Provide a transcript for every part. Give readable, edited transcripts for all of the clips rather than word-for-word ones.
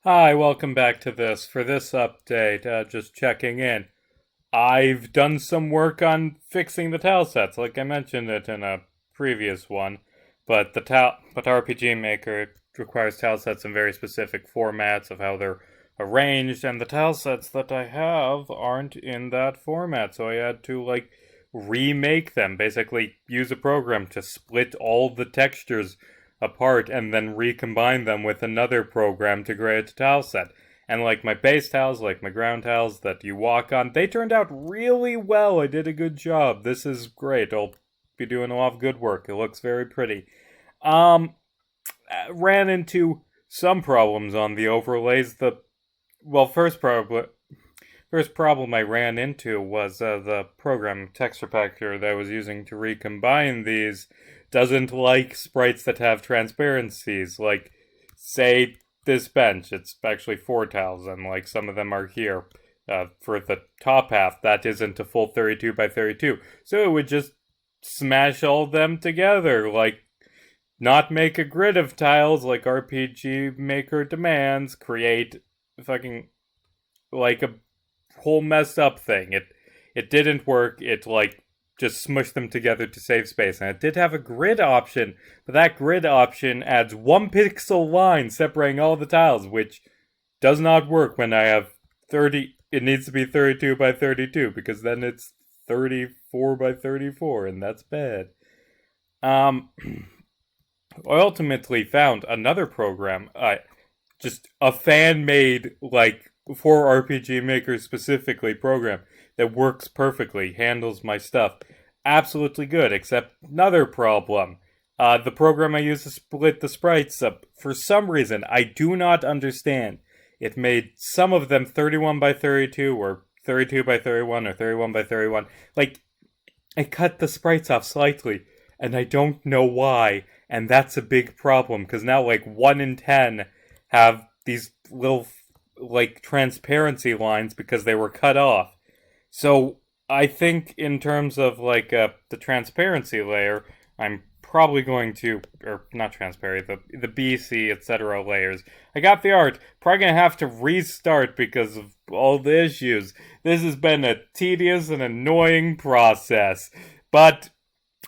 Hi, welcome back to this. For this update, just checking in. I've done some work on fixing the tile sets, like I mentioned it in a previous one. But RPG Maker requires tile sets in very specific formats of how they're arranged, and the tile sets that I have aren't in that format, so I had to remake them. Basically, use a program to split all the textures apart and then recombine them with another program to create a tile set. And like my base tiles, like my ground tiles that you walk on, they turned out really well. I did a good job. This is great. I'll be doing a lot of good work. It looks very pretty. Um, ran into some problems on the overlays. Well, first problem I ran into was the program texture packer that I was using to recombine these doesn't like sprites that have transparencies. Like, say this bench, it's actually four tiles, and like some of them are here. For the top half, that isn't a full 32 by 32, so it would just smash all of them together. Like, not make a grid of tiles like RPG Maker demands. Create fucking like a whole messed up thing. It didn't work. It just smushed them together to save space. And it did have a grid option, but that grid option adds 1 pixel line separating all the tiles, which does not work when I have 30. It needs to be 32 by 32 because then it's 34 by 34, and that's bad. Um, I ultimately found another program, just a fan made, for RPG Maker specifically program that works perfectly, handles my stuff. Absolutely good, except another problem. The program I use to split the sprites up, for some reason, I do not understand. It made some of them 31 by 32 or 32 by 31 or 31 by 31. Like, I cut the sprites off slightly, and I don't know why, and that's a big problem, because now, 1 in 10 have these little, transparency lines because they were cut off. So, I think in terms of, the transparency layer, I'm probably going to, or not transparent, the BC, etc. layers. I got the art. Probably gonna have to restart because of all the issues. This has been a tedious and annoying process, but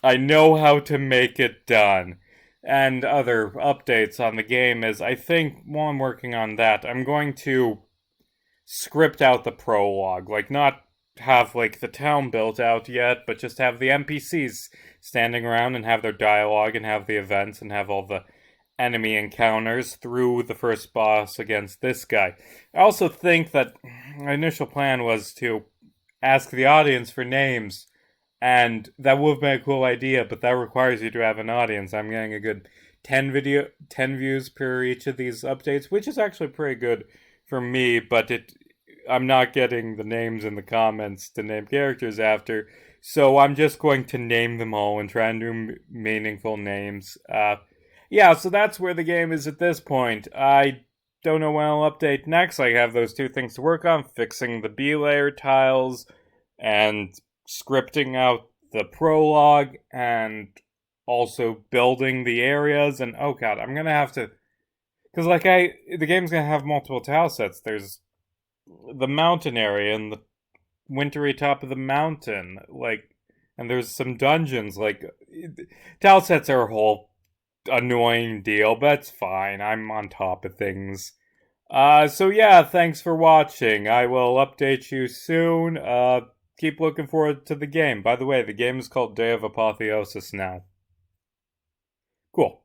I know how to make it done. And other updates on the game is I think while I'm working on that, I'm going to script out the prologue. Not have the town built out yet, but just have the NPCs standing around and have their dialogue and have the events and have all the enemy encounters through the first boss against this guy. I also think that my initial plan was to ask the audience for names, and that would have been a cool idea, but that requires you to have an audience. I'm getting a good 10 views per each of these updates, which is actually pretty good for me, but I'm not getting the names in the comments to name characters after, so I'm just going to name them all and try and do meaningful names. Yeah, so that's where the game is at this point. I don't know when I'll update next. I have those two things to work on, fixing the B layer tiles and scripting out the prologue and also building the areas. And oh god, I'm gonna have to, because the game's gonna have multiple tile sets. There's the mountain area and the wintry top of the mountain, and there's some dungeons. Tile sets are a whole annoying deal, but it's fine. I'm on top of things. So yeah, thanks for watching. I will update you soon. Keep looking forward to the game. By the way, the game is called Day of Apotheosis now. Cool.